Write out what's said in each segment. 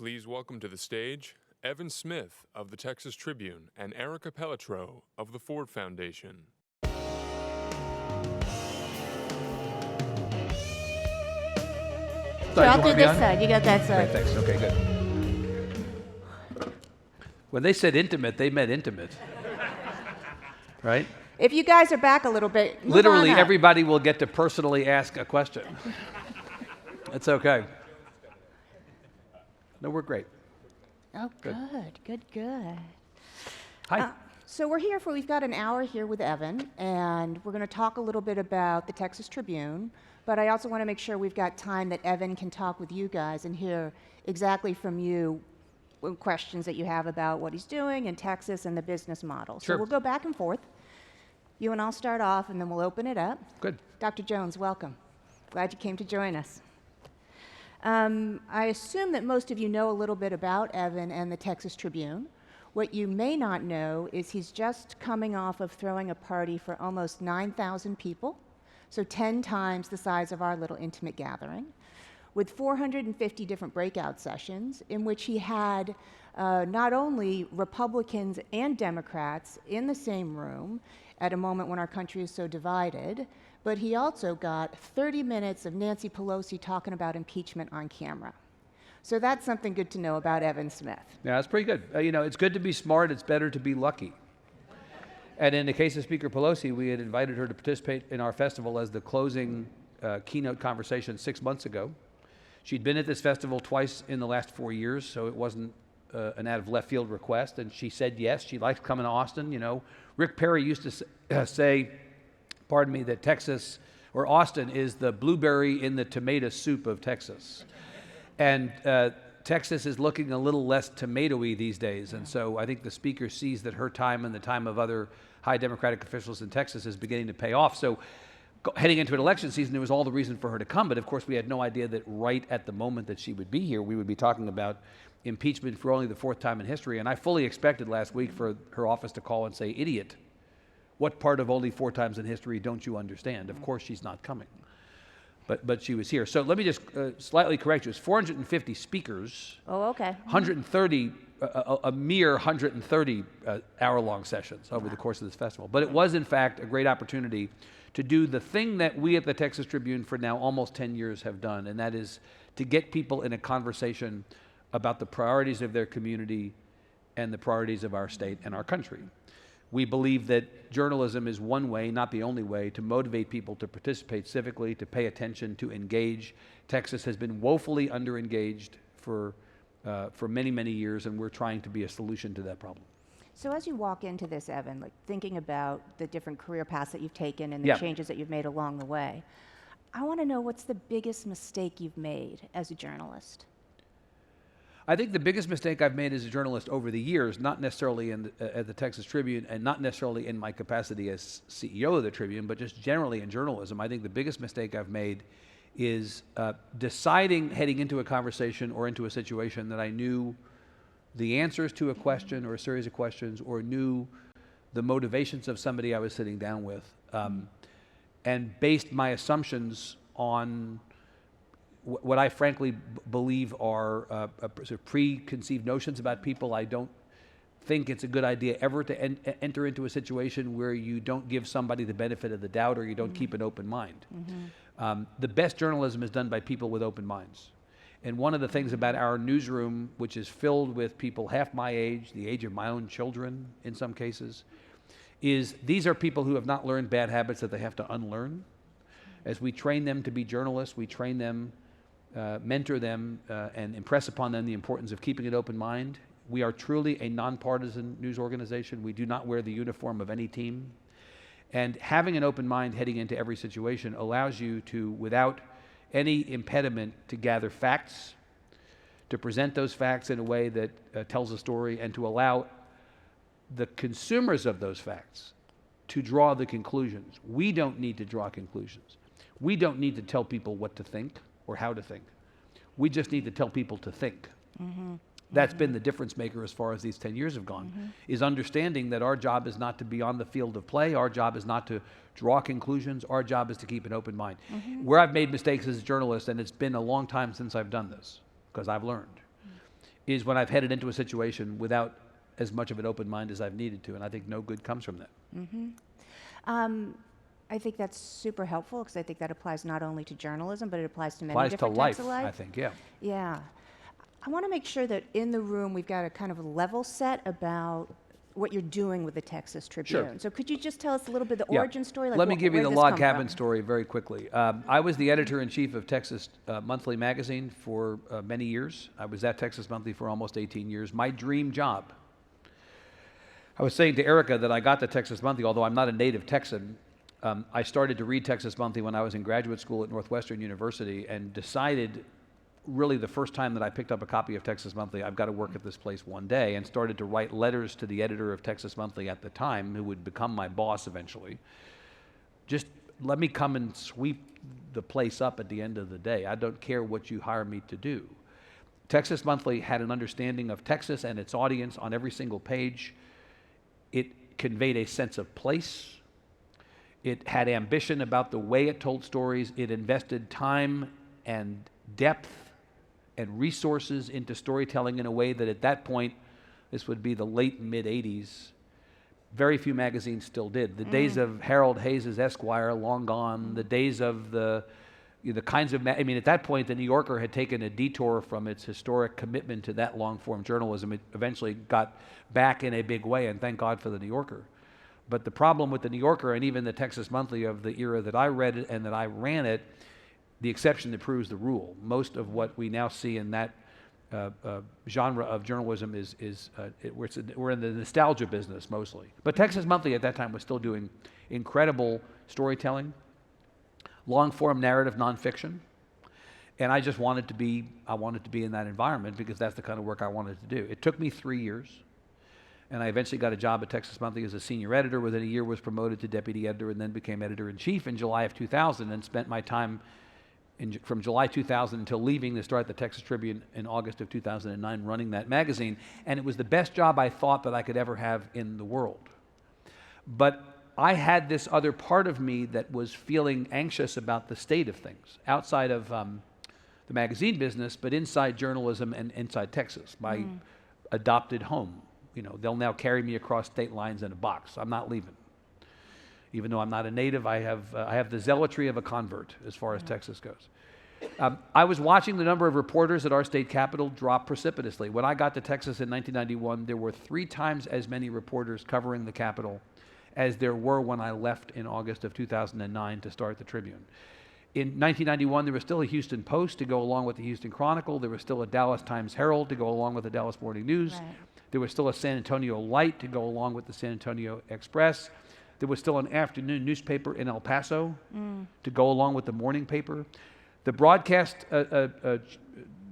Please welcome to the stage Evan Smith of the Texas Tribune and Erica Pelletreau of the Ford Foundation. I'll do this side. You got that side. Great, thanks. Okay, good. When they said intimate, they meant intimate. Right? If you guys are back a little bit, move Literally, on up. everybody will get to personally ask a question. It's okay. No, we're great. Oh, good. Hi. So we've got an hour here with Evan, and we're going to talk a little bit about the Texas Tribune, but I also want to make sure we've got time that Evan can talk with you guys and hear exactly from you questions that you have about what he's doing in Texas and the business model. Sure. So we'll go back and forth. You and I'll start off, and then we'll open it up. Good. Dr. Jones, welcome. Glad you came to join us. I assume that most of you know a little bit about Evan and the Texas Tribune. What you may not know is he's just coming off of throwing a party for almost 9,000 people, so 10 times the size of our little intimate gathering, with 450 different breakout sessions in which he had not only Republicans and Democrats in the same room at a moment when our country is so divided, but he also got 30 minutes of Nancy Pelosi talking about impeachment on camera. So that's something good to know about Evan Smith. Yeah, that's pretty good. It's good to be smart. It's better to be lucky. And in the case of Speaker Pelosi, we had invited her to participate in our festival as the closing keynote conversation 6 months ago. She'd been at this festival twice in the last 4 years, so it wasn't an out of left field request. And she said yes. She liked coming to Austin. Rick Perry used to say, that Texas or Austin is the blueberry in the tomato soup of Texas. And Texas is looking a little less tomatoey these days. And so I think the speaker sees that her time and the time of other high Democratic officials in Texas is beginning to pay off. So heading into an election season, there was all the reason for her to come. But of course, we had no idea that right at the moment that she would be here, we would be talking about impeachment for only the fourth time in history. And I fully expected last week for her office to call and say, "Idiot. What part of only 4 times in history don't you understand?" Of course, she's not coming. But she was here. So let me just slightly correct you. It's 450 speakers. Oh, okay. 130, a mere 130 hour-long sessions over the course of this festival. But it was, in fact, a great opportunity to do the thing that we at the Texas Tribune for now almost 10 years have done, and that is to get people in a conversation about the priorities of their community and the priorities of our state and our country. We believe that journalism is one way, not the only way, to motivate people to participate civically, to pay attention, to engage. Texas has been woefully underengaged for many, many years, and we're trying to be a solution to that problem. So as you walk into this, Evan, like thinking about the different career paths that you've taken and the changes that you've made along the way, I want to know what's the biggest mistake you've made as a journalist? I think the biggest mistake I've made as a journalist over the years, not necessarily at the Texas Tribune and not necessarily in my capacity as CEO of the Tribune, but just generally in journalism, I think the biggest mistake I've made is deciding heading into a conversation or into a situation that I knew the answers to a question or a series of questions or knew the motivations of somebody I was sitting down with and based my assumptions on what I frankly believe are sort of preconceived notions about people. I don't think it's a good idea ever to enter into a situation where you don't give somebody the benefit of the doubt or you don't keep an open mind. The best journalism is done by people with open minds. And one of the things about our newsroom, which is filled with people half my age, the age of my own children in some cases, is these are people who have not learned bad habits that they have to unlearn. As we train them to be journalists, we train them, mentor them, and impress upon them the importance of keeping an open mind. We are truly a nonpartisan news organization. We do not wear the uniform of any team. And having an open mind heading into every situation allows you to, without any impediment, to gather facts, to present those facts in a way that tells a story, and to allow the consumers of those facts to draw the conclusions. We don't need to draw conclusions. We don't need to tell people what to think or how to think. We just need to tell people to think. That's been the difference maker as far as these 10 years have gone, is understanding that our job is not to be on the field of play, our job is not to draw conclusions, our job is to keep an open mind. Where I've made mistakes as a journalist, and it's been a long time since I've done this, because I've learned, is when I've headed into a situation without as much of an open mind as I've needed to, and I think no good comes from that. I think that's super helpful because I think that applies not only to journalism, but it applies to many Applies to different life, types of life. I think, yeah. Yeah. I want to make sure that in the room we've got a kind of a level set about what you're doing with the Texas Tribune. Sure. So could you just tell us a little bit the Yeah. origin story? Like Let me wh- give you where the did this log come cabin from? story very quickly. I was the editor-in-chief of Texas Monthly magazine for many years. I was at Texas Monthly for almost 18 years. My dream job. I was saying to Erica that I got to Texas Monthly, although I'm not a native Texan. I started to read Texas Monthly when I was in graduate school at Northwestern University and decided really the first time that I picked up a copy of Texas Monthly, I've got to work at this place one day, and started to write letters to the editor of Texas Monthly at the time, who would become my boss eventually. Just let me come and sweep the place up at the end of the day. I don't care what you hire me to do. Texas Monthly had an understanding of Texas and its audience on every single page. It conveyed a sense of place. It had ambition about the way it told stories. It invested time and depth and resources into storytelling in a way that at that point, this would be the late mid-'80s, very few magazines still did. The days of Harold Hayes' Esquire, long gone. The days of the kinds of, I mean, at that point, the New Yorker had taken a detour from its historic commitment to that long-form journalism. It eventually got back in a big way, and thank God for the New Yorker. But the problem with the New Yorker, and even the Texas Monthly of the era that I read it and that I ran it, the exception that proves the rule. Most of what we now see in that genre of journalism we're in the nostalgia business mostly. But Texas Monthly at that time was still doing incredible storytelling, long-form narrative nonfiction, and I just wanted to be in that environment because that's the kind of work I wanted to do. It took me 3 years, and I eventually got a job at Texas Monthly as a senior editor. Within a year was promoted to deputy editor and then became editor-in-chief in July of 2000, and spent my time from July 2000 until leaving to start the Texas Tribune in August of 2009 running that magazine. And it was the best job I thought that I could ever have in the world. But I had this other part of me that was feeling anxious about the state of things outside of the magazine business, but inside journalism and inside Texas, my adopted home. You know, they'll now carry me across state lines in a box. I'm not leaving. Even though I'm not a native, I have the zealotry of a convert as far as Texas goes. I was watching the number of reporters at our state capitol drop precipitously. When I got to Texas in 1991, there were 3 times as many reporters covering the Capitol as there were when I left in August of 2009 to start the Tribune. In 1991, there was still a Houston Post to go along with the Houston Chronicle. There was still a Dallas Times-Herald to go along with the Dallas Morning News. Right. There was still a San Antonio Light to go along with the San Antonio Express. There was still an afternoon newspaper in El Paso to go along with the morning paper. The broadcast,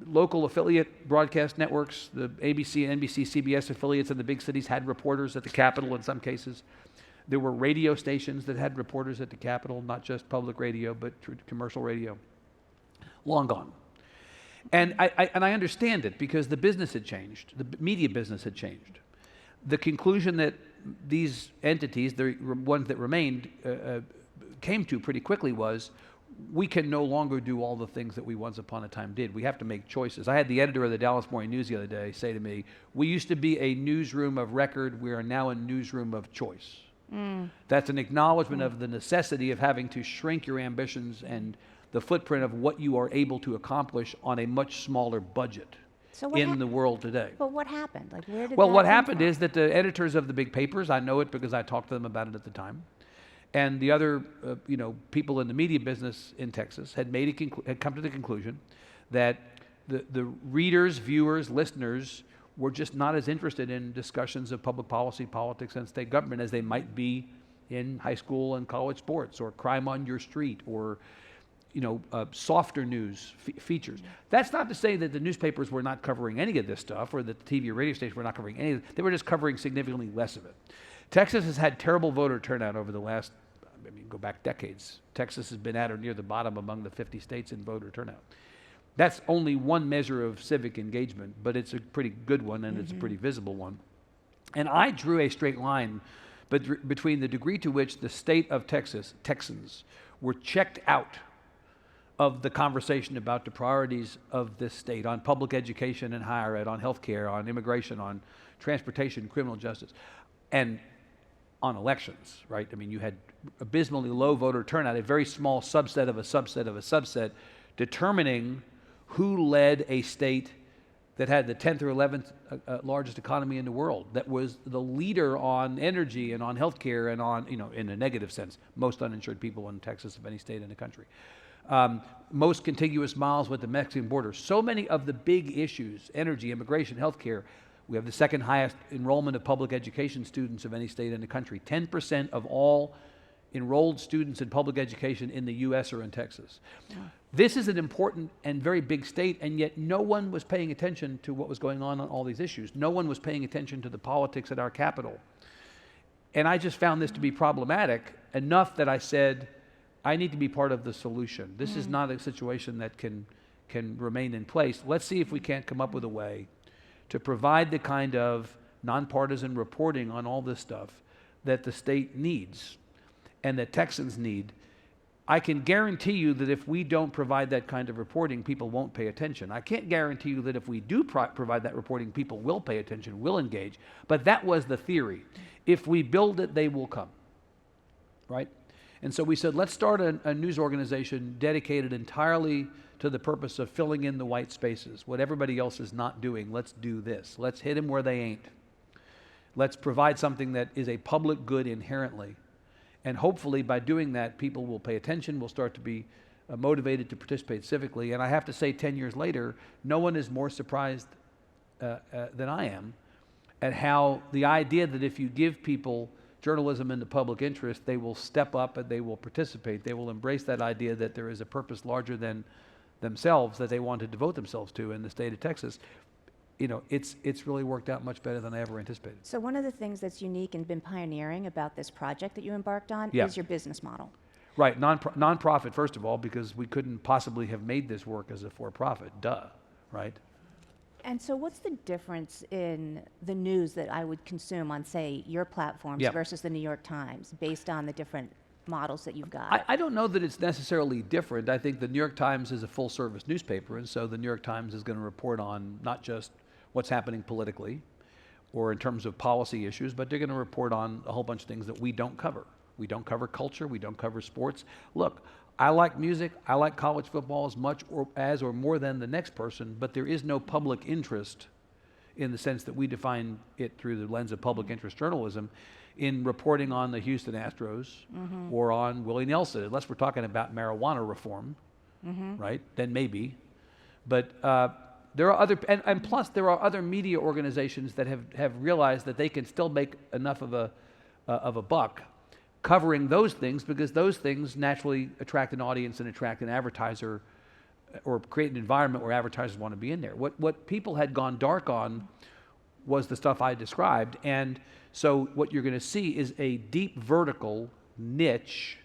local affiliate broadcast networks, the ABC, NBC, CBS affiliates in the big cities had reporters at the Capitol in some cases. There were radio stations that had reporters at the Capitol, not just public radio, but commercial radio. Long gone. And I understand it because the business had changed. The media business had changed. The conclusion that these entities, the ones that remained, came to pretty quickly was, we can no longer do all the things that we once upon a time did. We have to make choices. I had the editor of the Dallas Morning News the other day say to me, we used to be a newsroom of record, we are now a newsroom of choice. That's an acknowledgement of the necessity of having to shrink your ambitions and the footprint of what you are able to accomplish on a much smaller budget in the world today. But what happened? Like, where did Well, that what come happened from? is that the editors of the big papers, I know it because I talked to them about it at the time, and the other people in the media business in Texas had come to the conclusion that the readers, viewers, listeners were just not as interested in discussions of public policy, politics, and state government as they might be in high school and college sports, or crime on your street, or softer news features. That's not to say that the newspapers were not covering any of this stuff, or that the TV or radio stations were not covering any of it. They were just covering significantly less of it. Texas has had terrible voter turnout over the last, go back decades. Texas has been at or near the bottom among the 50 states in voter turnout. That's only one measure of civic engagement, but it's a pretty good one, and it's a pretty visible one. And I drew a straight line between the degree to which the state of Texas, Texans, were checked out of the conversation about the priorities of this state on public education and higher ed, on healthcare, on immigration, on transportation, criminal justice, and on elections, right? I mean, you had abysmally low voter turnout, a very small subset of a subset of a subset, determining who led a state that had the 10th or 11th largest economy in the world, that was the leader on energy and on healthcare and on, in a negative sense, most uninsured people in Texas of any state in the country. Most contiguous miles with the Mexican border. So many of the big issues, energy, immigration, healthcare. We have the second highest enrollment of public education students of any state in the country. 10% of all enrolled students in public education in the U.S. are in Texas. Yeah. This is an important and very big state, and yet no one was paying attention to what was going on all these issues. No one was paying attention to the politics at our capital. And I just found this to be problematic enough that I said, I need to be part of the solution. This is not a situation that can remain in place. Let's see if we can't come up with a way to provide the kind of nonpartisan reporting on all this stuff that the state needs and that Texans need. I can guarantee you that if we don't provide that kind of reporting, people won't pay attention. I can't guarantee you that if we do provide that reporting, people will pay attention, will engage. But that was the theory. If we build it, they will come, right? And so we said, let's start a news organization dedicated entirely to the purpose of filling in the white spaces. What everybody else is not doing, let's do this. Let's hit them where they ain't. Let's provide something that is a public good inherently. And hopefully by doing that, people will pay attention, will start to be motivated to participate civically. And I have to say, 10 years later, no one is more surprised than I am at how the idea that if you give people journalism in the public interest, they will step up and they will participate. They will embrace that idea that there is a purpose larger than themselves that they want to devote themselves to in the state of Texas. It's really worked out much better than I ever anticipated. So one of the things that's unique and been pioneering about this project that you embarked on Yeah. is your business model. Right, nonprofit, first of all, because we couldn't possibly have made this work as a for-profit, right? And so what's the difference in the news that I would consume on, say, your platforms Yeah. versus the New York Times, based on the different models that you've got? I don't know that it's necessarily different. I think the New York Times is a full-service newspaper, and so the New York Times is going to report on not just what's happening politically or in terms of policy issues, but they're going to report on a whole bunch of things that we don't cover. We don't cover culture, we don't cover sports. Look, I like music, I like college football as much or more than the next person, but there is no public interest in the sense that we define it through the lens of public interest journalism in reporting on the Houston Astros or on Willie Nelson, unless we're talking about marijuana reform, right? Then maybe. But there are other, and plus there are other media organizations that have realized that they can still make enough of a buck covering those things, because those things naturally attract an audience and attract an advertiser or create an environment where advertisers want to be in there. What people had gone dark on was the stuff I described, and so what you're going to see is a deep vertical niche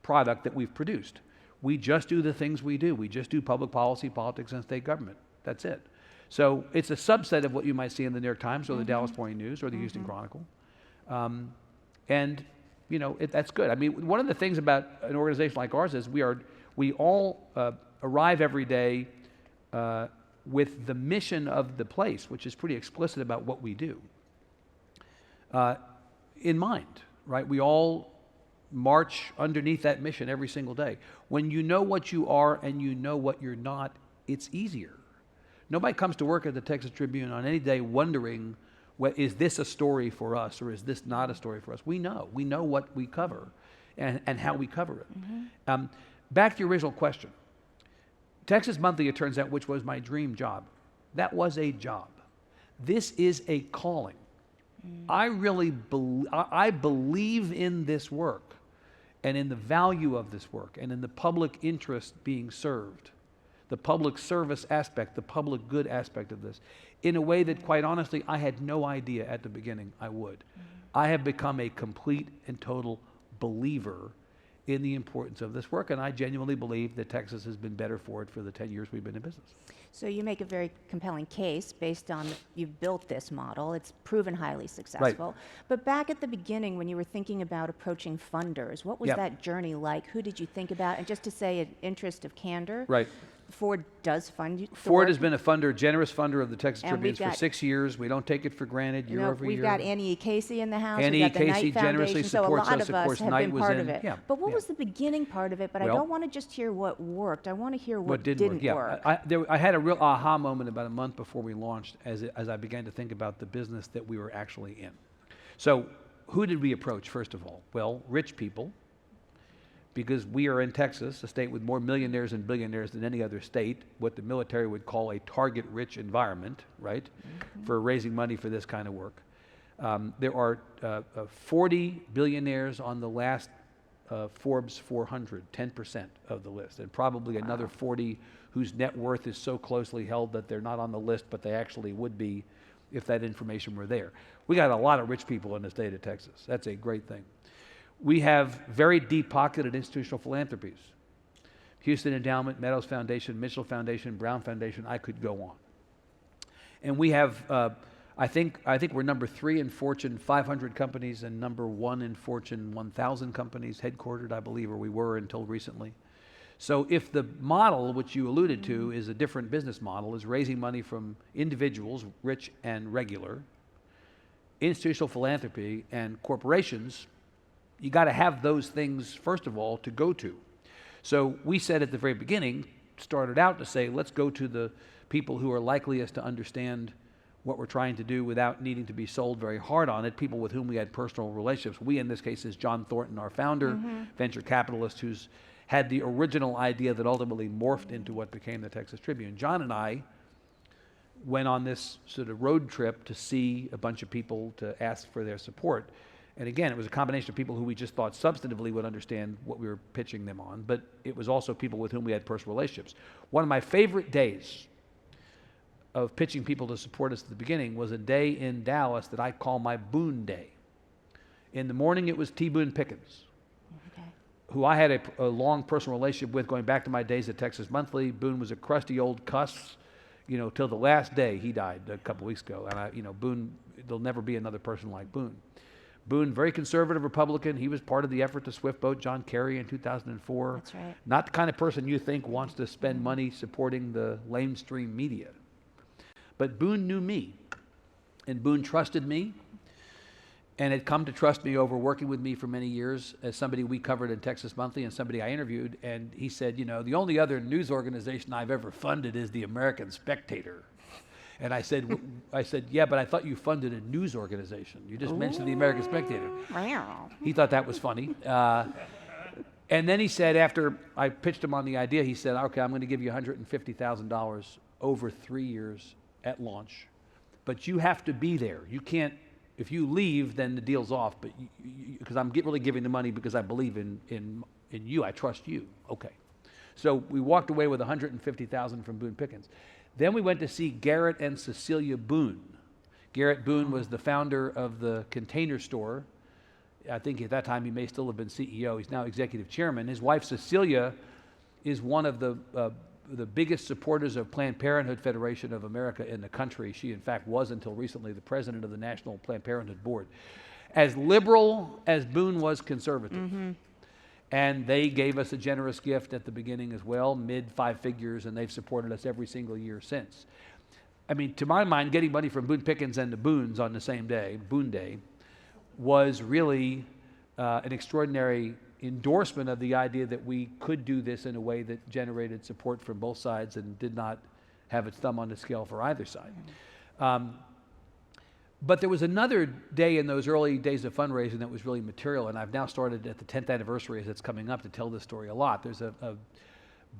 product that we've produced. We just do the things we do. We just do public policy, politics, and state government. That's it. So it's a subset of what you might see in the New York Times or the Dallas Morning News or the Houston Chronicle. And that's good. I mean, one of the things about an organization like ours is we all arrive every day with the mission of the place, which is pretty explicit about what we do, in mind, right? We all march underneath that mission every single day. When you know what you are and you know what you're not, it's easier. Nobody comes to work at the Texas Tribune on any day wondering, is this a story for us or is this not a story for us? We know what we cover and how we cover it. Back to your original question. Texas Monthly, it turns out, which was my dream job, that was a job. This is a calling. I really believe in this work and in the value of this work and in the public interest being served, the public service aspect, the public good aspect of this, in a way that, quite honestly, I had no idea at the beginning I would. I have become a complete and total believer in the importance of this work, and I genuinely believe that Texas has been better for it for the 10 years we've been in business. So you make a very compelling case based on you've built this model. It's proven highly successful. But back at the beginning, when you were thinking about approaching funders, what was that journey like? Who did you think about? And just to say, an interest of candor, Ford does fund you. Ford has been a funder, generous funder of the Texas Tribune for 6 years. We don't take it for granted year over year. We've got Annie E. Casey in the house. Annie We've got E. the Casey Knight generously Foundation. supports so a lot us. of Of us course, have Knight been was part in. of it. Yeah, but what was the beginning part of it? But I don't want to just hear what worked. I want to hear what didn't work. I had a real aha moment about a month before we launched as I began to think about the business that we were actually in. So who did we approach, first of all? Well, rich people, because we are in Texas, a state with more millionaires and billionaires than any other state, what the military would call a target-rich environment, right, for raising money for this kind of work. There are 40 billionaires on the last Forbes 400, 10% of the list, and probably another 40 whose net worth is so closely held that they're not on the list, but they actually would be if that information were there. We got a lot of rich people in the state of Texas. That's a great thing. We have very deep-pocketed institutional philanthropies. Houston Endowment, Meadows Foundation, Mitchell Foundation, Brown Foundation, I could go on. And we have, I think we're number 3 in Fortune 500 companies and number 1 in Fortune 1000 companies, headquartered, I believe, or we were until recently. So if the model, which you alluded to, is a different business model, is raising money from individuals, rich and regular, institutional philanthropy, and corporations, you got to have those things, first of all, to go to. So we said at the very beginning, started out to say, let's go to the people who are likeliest to understand what we're trying to do without needing to be sold very hard on it, people with whom we had personal relationships. We, in this case, is John Thornton, our founder, venture capitalist, who's had the original idea that ultimately morphed into what became the Texas Tribune. John and I went on this sort of road trip to see a bunch of people to ask for their support. And again, it was a combination of people who we just thought substantively would understand what we were pitching them on, but it was also people with whom we had personal relationships. One of my favorite days of pitching people to support us at the beginning was a day in Dallas that I call my Boone Day. In the morning, it was T. Boone Pickens, who I had a long personal relationship with going back to my days at Texas Monthly. Boone was a crusty old cuss, till the last day. He died a couple weeks ago. And Boone, there'll never be another person like Boone. Boone, very conservative Republican. He was part of the effort to swift vote John Kerry in 2004. That's right. Not the kind of person you think wants to spend money supporting the lamestream media. But Boone knew me, and Boone trusted me, and had come to trust me over working with me for many years as somebody we covered in Texas Monthly and somebody I interviewed. And he said, the only other news organization I've ever funded is the American Spectator. And I said, yeah, but I thought you funded a news organization. You just mentioned the American Spectator. He thought that was funny. And then he said, after I pitched him on the idea, he said, okay, I'm going to give you $150,000 over 3 years at launch. But you have to be there. You can't, if you leave, then the deal's off. But because I'm really giving the money because I believe in you. I trust you. Okay. So we walked away with $150,000 from Boone Pickens. Then we went to see Garrett and Cecilia Boone. Garrett Boone was the founder of the Container Store. I think at that time he may still have been CEO. He's now executive chairman. His wife Cecilia is one of the biggest supporters of Planned Parenthood Federation of America in the country. She, in fact, was until recently the president of the National Planned Parenthood Board. As liberal as Boone was conservative. And they gave us a generous gift at the beginning as well, mid-5 figures, and they've supported us every single year since. I mean, to my mind, getting money from Boone Pickens and the Boones on the same day, Boone Day, was really an extraordinary endorsement of the idea that we could do this in a way that generated support from both sides and did not have its thumb on the scale for either side. But there was another day in those early days of fundraising that was really material, and I've now started at the 10th anniversary as it's coming up to tell this story a lot. There's a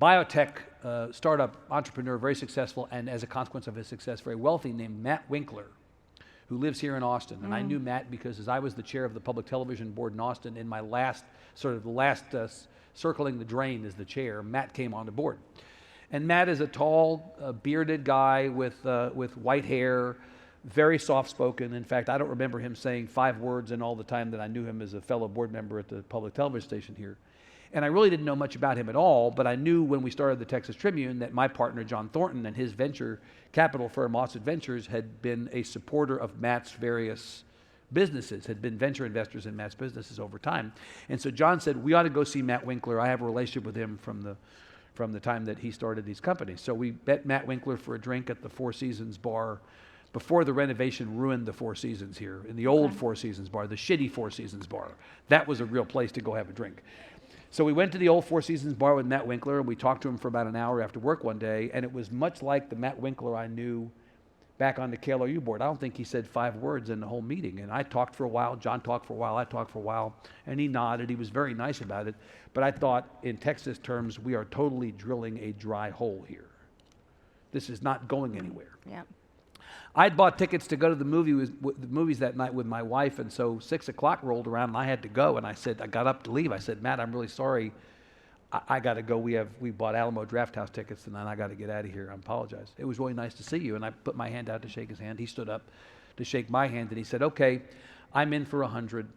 biotech startup entrepreneur, very successful, and as a consequence of his success, very wealthy, named Matt Winkler, who lives here in Austin. And I knew Matt because as I was the chair of the public television board in Austin, in my last circling the drain as the chair, Matt came on the board. And Matt is a tall, bearded guy with white hair, very soft-spoken. In fact, I don't remember him saying 5 words in all the time that I knew him as a fellow board member at the public television station here. And I really didn't know much about him at all, but I knew when we started the Texas Tribune that my partner, John Thornton, and his venture capital firm, Mossad Ventures, had been a supporter of Matt's various businesses, had been venture investors in Matt's businesses over time. And so John said, we ought to go see Matt Winkler. I have a relationship with him from the time that he started these companies. So we met Matt Winkler for a drink at the Four Seasons bar before the renovation ruined the Four Seasons here, in the old Four Seasons bar, the shitty Four Seasons bar. That was a real place to go have a drink. So we went to the old Four Seasons bar with Matt Winkler, and we talked to him for about an hour after work one day, and it was much like the Matt Winkler I knew back on the KLOU board. I don't think he said 5 words in the whole meeting, and I talked for a while, John talked for a while, I talked for a while, and he nodded. He was very nice about it, but I thought, in Texas terms, we are totally drilling a dry hole here. This is not going anywhere. Yeah. I'd bought tickets to go to the movies that night with my wife, and so 6 o'clock rolled around, and I had to go, and I got up to leave. I said, Matt, I'm really sorry. I got to go. We bought Alamo Drafthouse tickets, and then I got to get out of here. I apologize. It was really nice to see you, and I put my hand out to shake his hand. He stood up to shake my hand, and he said, okay, I'm in for 100.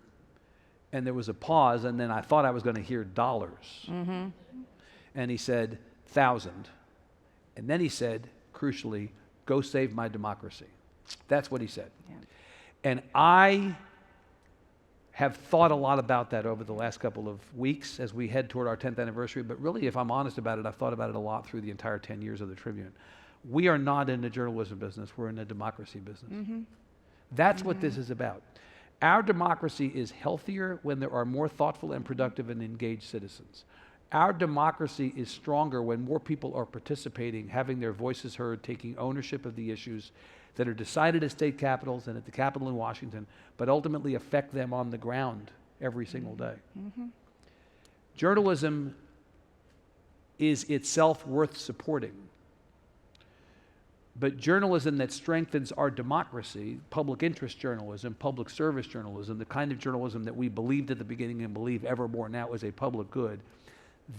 And there was a pause, and then I thought I was going to hear dollars. Mm-hmm. And he said, 1,000. And then he said, crucially, go save my democracy. That's what he said. Yeah. And I have thought a lot about that over the last couple of weeks as we head toward our 10th anniversary, but really, if I'm honest about it, I've thought about it a lot through the entire 10 years of the Tribune. We are not in the journalism business, we're in the democracy business. Mm-hmm. That's what this is about. Our democracy is healthier when there are more thoughtful and productive and engaged citizens. Our democracy is stronger when more people are participating, having their voices heard, taking ownership of the issues that are decided at state capitals and at the Capitol in Washington, but ultimately affect them on the ground every single day. Mm-hmm. Journalism is itself worth supporting. But journalism that strengthens our democracy, public interest journalism, public service journalism, the kind of journalism that we believed at the beginning and believe ever more now is a public good,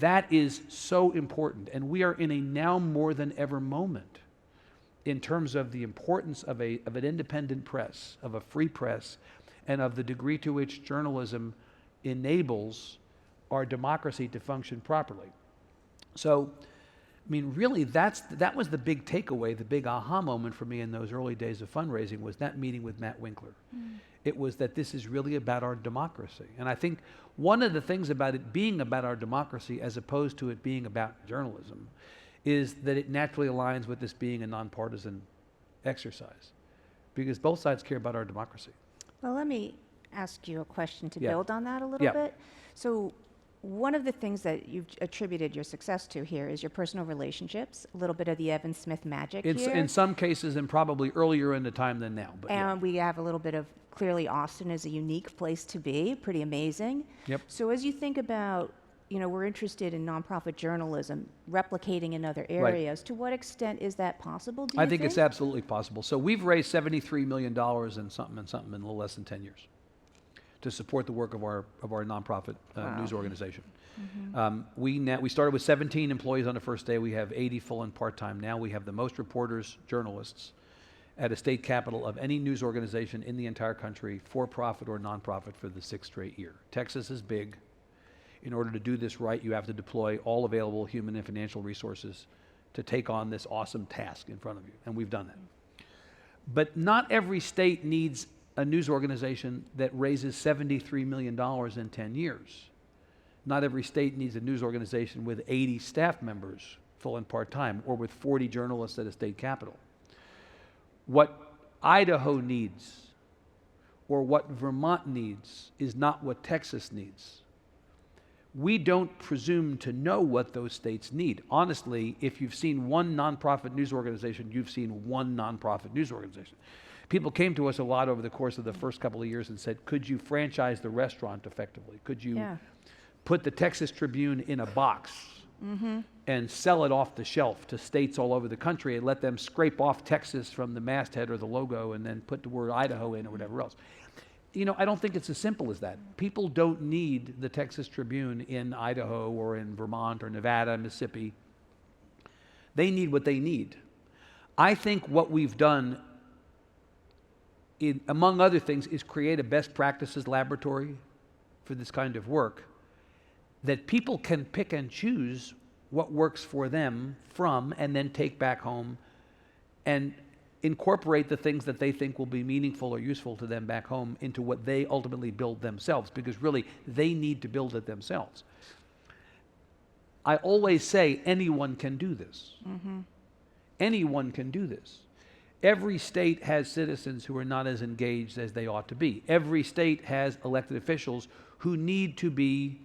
that is so important. And we are in a now more than ever moment in terms of the importance of an independent press, of a free press, and of the degree to which journalism enables our democracy to function properly. So, I mean, really, that was the big takeaway, the big aha moment for me in those early days of fundraising, was that meeting with Matt Winkler. Mm. It was that this is really about our democracy. And I think one of the things about it being about our democracy as opposed to it being about journalism is that it naturally aligns with this being a nonpartisan exercise, because both sides care about our democracy. Well, let me ask you a question to build on that a little bit. So one of the things that you've attributed your success to here is your personal relationships, a little bit of the Evan Smith magic here. In some cases, and probably earlier in the time than now. But and we have a little bit of, clearly Austin is a unique place to be, pretty amazing. Yep. So as you think about, we're interested in nonprofit journalism replicating in other areas. Right. To what extent is that possible, do you think? I think it's absolutely possible. So we've raised $73 million in something in a little less than 10 years to support the work of our nonprofit news organization. Mm-hmm. We started with 17 employees on the first day. We have 80 full and part-time now. We have the most reporters, journalists at a state capitol of any news organization in the entire country, for-profit or nonprofit, for the 6th straight year. Texas is big. In order to do this right, you have to deploy all available human and financial resources to take on this awesome task in front of you, and we've done that. But not every state needs a news organization that raises $73 million in 10 years. Not every state needs a news organization with 80 staff members, full and part-time, or with 40 journalists at a state capitol. What Idaho needs, or what Vermont needs, is not what Texas needs. We don't presume to know what those states need. Honestly, if you've seen one nonprofit news organization, you've seen one nonprofit news organization. People came to us a lot over the course of the first couple of years and said, could you franchise the restaurant effectively? Could you put the Texas Tribune in a box and sell it off the shelf to states all over the country and let them scrape off Texas from the masthead or the logo and then put the word Idaho in or whatever else? I don't think it's as simple as that. People don't need the Texas Tribune in Idaho or in Vermont or Nevada, Mississippi. They need what they need. I think what we've done, among other things, is create a best practices laboratory for this kind of work. that people can pick and choose what works for them from, and then take back home and incorporate the things that they think will be meaningful or useful to them back home into what they ultimately build themselves, because really they need to build it themselves. I always say anyone can do this. Anyone can do this. Every state has citizens who are not as engaged as they ought to be. Every state has elected officials who need to be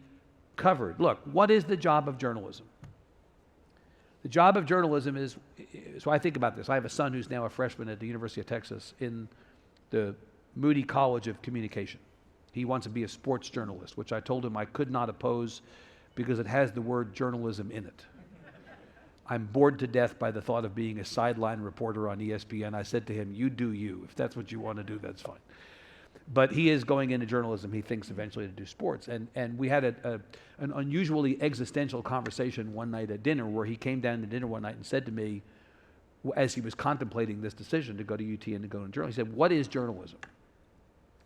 covered. Look, what is the job of journalism? The job of journalism is, so I think about this. I have a son who's now a freshman at the University of Texas in the Moody College of Communication. He wants to be a sports journalist, which I told him I could not oppose because it has the word journalism in it. I'm bored to death by the thought of being a sideline reporter on ESPN. I said to him, you do you. If that's what you want to do, that's fine. But he is going into journalism, he thinks, eventually to do sports. And we had an unusually existential conversation one night at dinner, where he came down to dinner one night and said to me, as he was contemplating this decision to go to UT and to go into journalism, he said, what is journalism?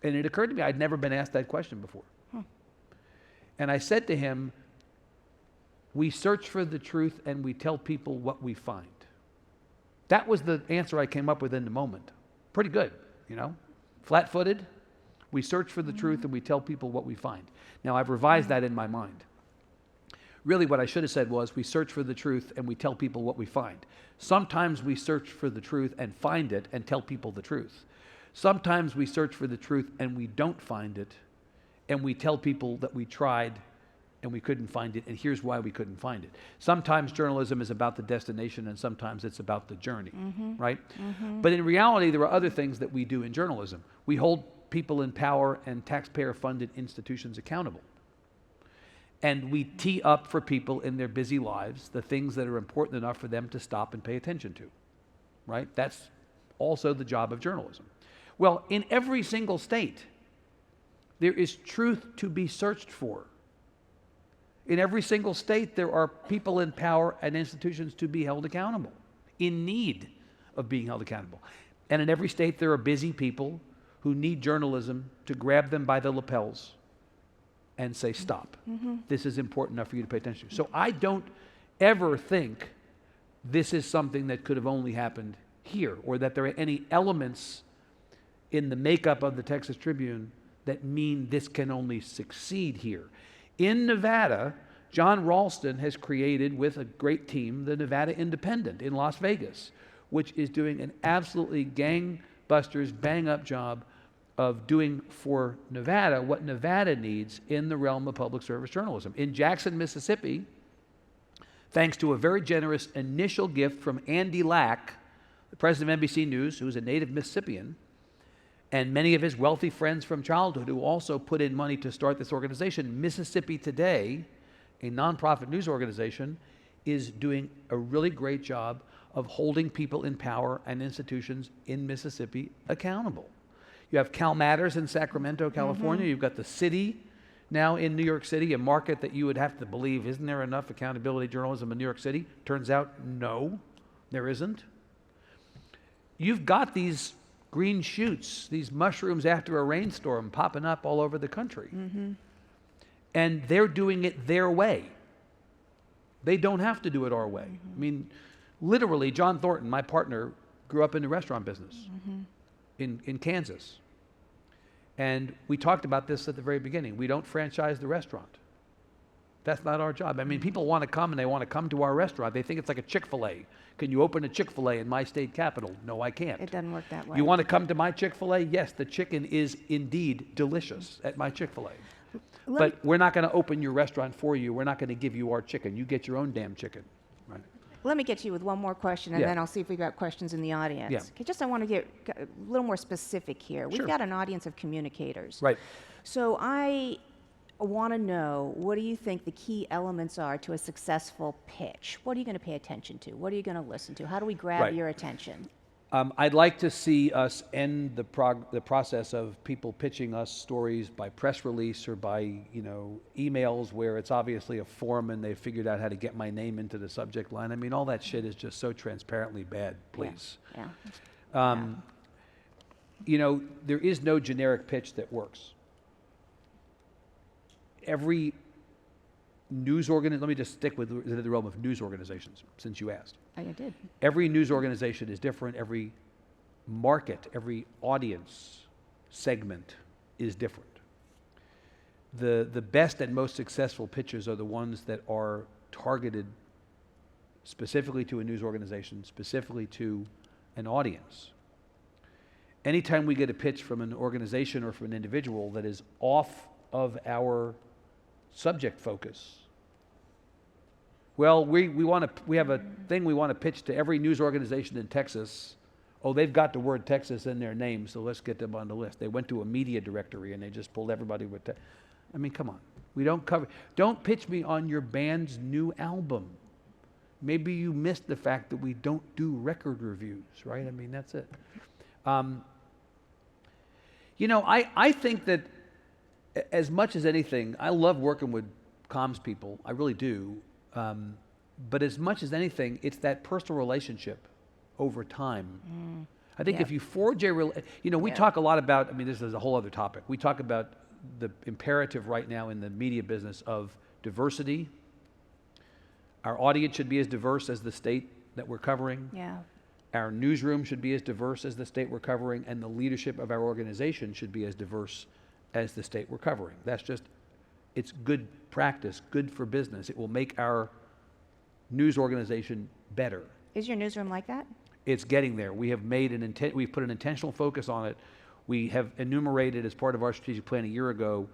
And it occurred to me I'd never been asked that question before. And I said to him, we search for the truth and we tell people what we find. That was the answer I came up with in the moment. Pretty good, you know, flat-footed. We search for the truth and we tell people what we find. Now, I've revised that in my mind. Really, what I should have said was, we search for the truth and we tell people what we find. Sometimes we search for the truth and find it and tell people the truth. Sometimes we search for the truth and we don't find it, and we tell people that we tried and we couldn't find it, and here's why we couldn't find it. Sometimes journalism is about the destination, and sometimes it's about the journey, right? But in reality, there are other things that we do in journalism. We hold people in power and taxpayer-funded institutions accountable. And we tee up for people in their busy lives the things that are important enough for them to stop and pay attention to, right? That's also the job of journalism. Well, in every single state, there is truth to be searched for. In every single state, there are people in power and institutions to be held accountable, in need of being held accountable. And in every state, there are busy people who need journalism to grab them by the lapels and say, stop. This is important enough for you to pay attention to. So I don't ever think this is something that could have only happened here, or that there are any elements in the makeup of the Texas Tribune that mean this can only succeed here. In Nevada, John Ralston has created, with a great team, the Nevada Independent in Las Vegas, which is doing an absolutely gangbusters, bang-up job of doing for Nevada what Nevada needs in the realm of public service journalism. In Jackson, Mississippi, thanks to a very generous initial gift from Andy Lack, the president of NBC News, who's a native Mississippian, and many of his wealthy friends from childhood who also put in money to start this organization, Mississippi Today, a nonprofit news organization, is doing a really great job of holding people in power and institutions in Mississippi accountable. You have Cal Matters in Sacramento, California. You've got the city now in New York City, a market that you would have to believe, isn't there enough accountability journalism in New York City? Turns out, no, there isn't. You've got these green shoots, these mushrooms after a rainstorm popping up all over the country. And they're doing it their way. They don't have to do it our way. I mean, literally, John Thornton, my partner, grew up in the restaurant business in Kansas. And we talked about this at the very beginning. We don't franchise the restaurant. That's not our job. I mean, people want to come, and they want to come to our restaurant. They think it's like a Chick-fil-A. Can you open a Chick-fil-A in my state capital? No, I can't. It doesn't work that way. You want to come to my Chick-fil-A? Yes, the chicken is indeed delicious at my Chick-fil-A. But we're not going to open your restaurant for you. We're not going to give you our chicken. You get your own damn chicken. Right? Let me get you with one more question, and then I'll see if we've got questions in the audience. Yeah. Okay, just I want to get a little more specific here. We've got an audience of communicators. Right. So I want to know, what do you think the key elements are to a successful pitch? What are you going to pay attention to? What are you going to listen to? How do we grab your attention? I'd like to see us end the process of people pitching us stories by press release or by emails where it's obviously a form and they've figured out how to get my name into the subject line. I mean, all that shit is just so transparently bad, please. There is no generic pitch that works. Every let me just stick with the realm of news organizations, since you asked. I did. Every news organization is different. Every market, every audience segment is different. The best and most successful pitches are the ones that are targeted specifically to a news organization, specifically to an audience. Anytime we get a pitch from an organization or from an individual that is off of our subject focus, well, we have a thing we want to pitch to every news organization in Texas. Oh, they've got the word Texas in their name, so let's get them on the list. They went to a media directory and they just pulled everybody with I mean, come on. Don't pitch me on your band's new album. Maybe you missed the fact that we don't do record reviews, right? I mean, that's it. I think that as much as anything, I love working with comms people. I really do. But as much as anything, it's that personal relationship over time. I think if you forge we talk a lot about, this is a whole other topic. We talk about the imperative right now in the media business of diversity. Our audience should be as diverse as the state that we're covering. Yeah. Our newsroom should be as diverse as the state we're covering, and the leadership of our organization should be as diverse as the state we're covering. It's good practice, good for business. It will make our news organization better. Is your newsroom like that? It's getting there. We have we've put an intentional focus on it. We have enumerated as part of our strategic plan a year ago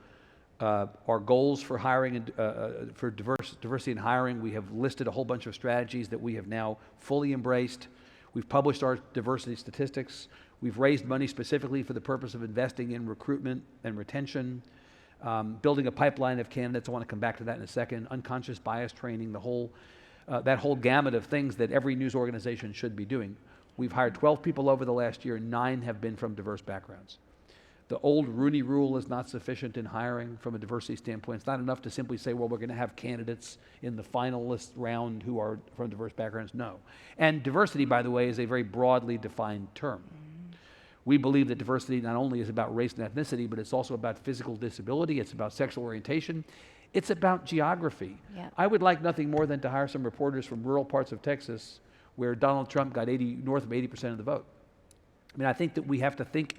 our goals for hiring and for diversity in hiring. We have listed a whole bunch of strategies that we have now fully embraced. We've published our diversity statistics. We've raised money specifically for the purpose of investing in recruitment and retention, building a pipeline of candidates. I want to come back to that in a second. Unconscious bias training, that whole gamut of things that every news organization should be doing. We've hired 12 people over the last year, 9 have been from diverse backgrounds. The old Rooney Rule is not sufficient in hiring from a diversity standpoint. It's not enough to simply say, well, we're going to have candidates in the finalist round who are from diverse backgrounds. No. And diversity, by the way, is a very broadly defined term. We believe that diversity not only is about race and ethnicity, but it's also about physical disability, it's about sexual orientation, it's about geography. Yeah. I would like nothing more than to hire some reporters from rural parts of Texas where Donald Trump got north of 80% of the vote. I think that we have to think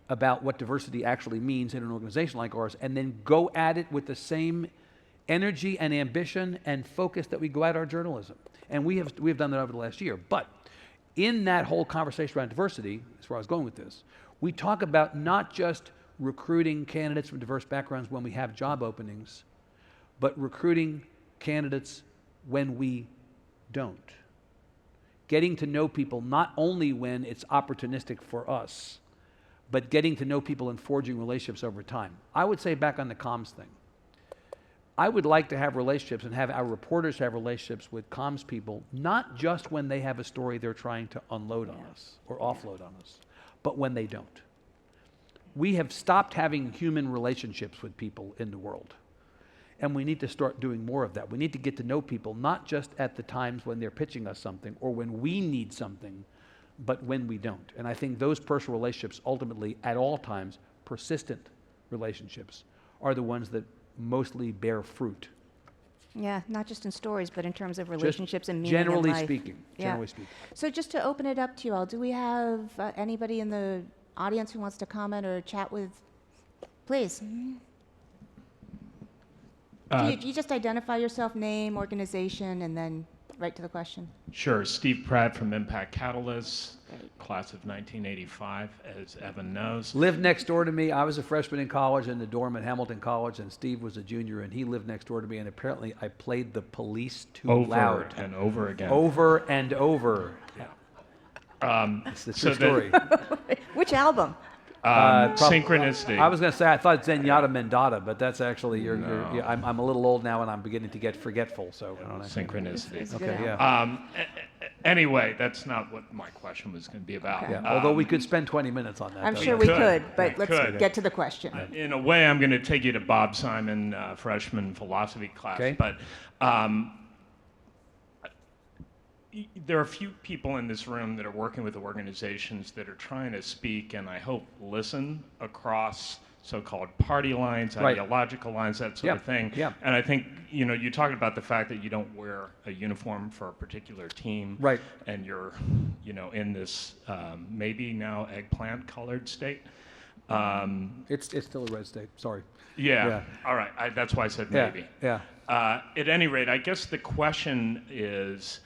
about what diversity actually means in an organization like ours, and then go at it with the same energy and ambition and focus that we go at our journalism. And we have done that over the last year. But in that whole conversation around diversity, that's where I was going with this, we talk about not just recruiting candidates from diverse backgrounds when we have job openings, but recruiting candidates when we don't. Getting to know people not only when it's opportunistic for us, but getting to know people and forging relationships over time. I would say, back on the comms thing, I would like to have relationships and have our reporters have relationships with comms people, not just when they have a story they're trying to unload on us or offload on us, but when they don't. We have stopped having human relationships with people in the world. And we need to start doing more of that. We need to get to know people, not just at the times when they're pitching us something or when we need something, but when we don't. And I think those personal relationships, ultimately, at all times, persistent relationships, are the ones that mostly bear fruit. Yeah, not just in stories, but in terms of relationships and meaning generally in life. speaking. Generally speaking. So just to open it up to you all, do we have anybody in the audience who wants to comment or chat with? Please. You just identify yourself, name, organization, and then right to the question. Sure. Steve Pratt from Impact Catalyst, class of 1985, as Evan knows. Lived next door to me. I was a freshman in college in the dorm at Hamilton College, and Steve was a junior, and he lived next door to me, and apparently I played The Police too loud. Over and over again. Over and over. Yeah. It's the true story. Which album? Synchronicity. I was going to say, I thought Zenyatta Mendata, but that's actually, I'm a little old now and I'm beginning to get forgetful, so I don't know. Synchronicity. Okay, yeah. Anyway, that's not what my question was going to be about. Okay. Yeah, although we could spend 20 minutes on that. I'm though. sure we could, but let's could. get to the question. In a way, I'm going to take you to Bob Simon, freshman philosophy class. Okay. But there are a few people in this room that are working with organizations that are trying to speak and I hope listen across so-called party lines, Right. ideological lines, that sort of thing. Yeah. And I think, you talked about the fact that you don't wear a uniform for a particular team. Right. And you're, in this maybe now eggplant-colored state. It's still a red state. Sorry. Yeah. All right. That's why I said Yeah. maybe. Yeah. At any rate, I guess the question is,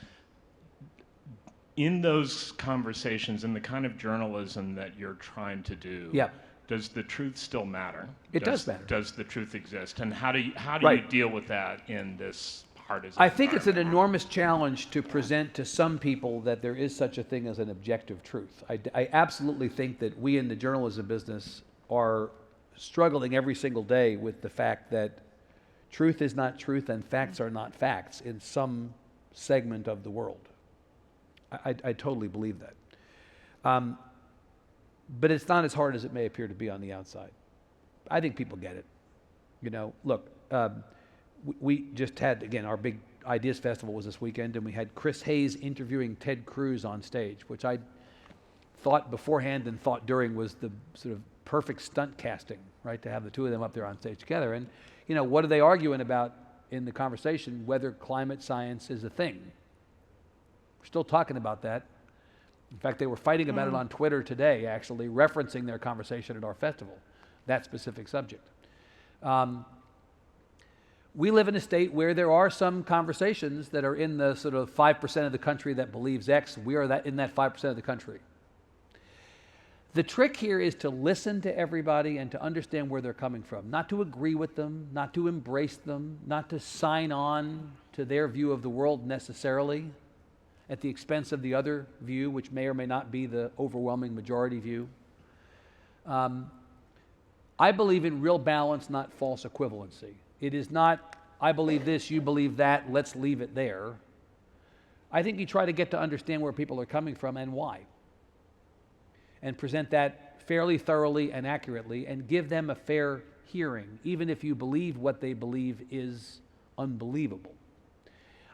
in those conversations, in the kind of journalism that you're trying to do, Yeah. does the truth still matter? It does matter. Does the truth exist? And how do you Right. deal with that in this partisan I think it's an environment? enormous challenge to present to some people that there is such a thing as an objective truth. I absolutely think that we in the journalism business are struggling every single day with the fact that truth is not truth and facts are not facts in some segment of the world. I totally believe that. But it's not as hard as it may appear to be on the outside. I think people get it. Look, we just had, again, our big Ideas Festival was this weekend, and we had Chris Hayes interviewing Ted Cruz on stage, which I thought beforehand and thought during was the sort of perfect stunt casting, right, to have the two of them up there on stage together. And, what are they arguing about in the conversation? Whether climate science is a thing. We're still talking about that. In fact, they were fighting about it on Twitter today, actually, referencing their conversation at our festival, that specific subject. We live in a state where there are some conversations that are in the sort of 5% of the country that believes X. We are in that 5% of the country. The trick here is to listen to everybody and to understand where they're coming from, not to agree with them, not to embrace them, not to sign on to their view of the world necessarily at the expense of the other view, which may or may not be the overwhelming majority view. I believe in real balance, not false equivalency. It is not, I believe this, you believe that, let's leave it there. I think you try to get to understand where people are coming from and why, and present that fairly thoroughly and accurately, and give them a fair hearing, even if you believe what they believe is unbelievable.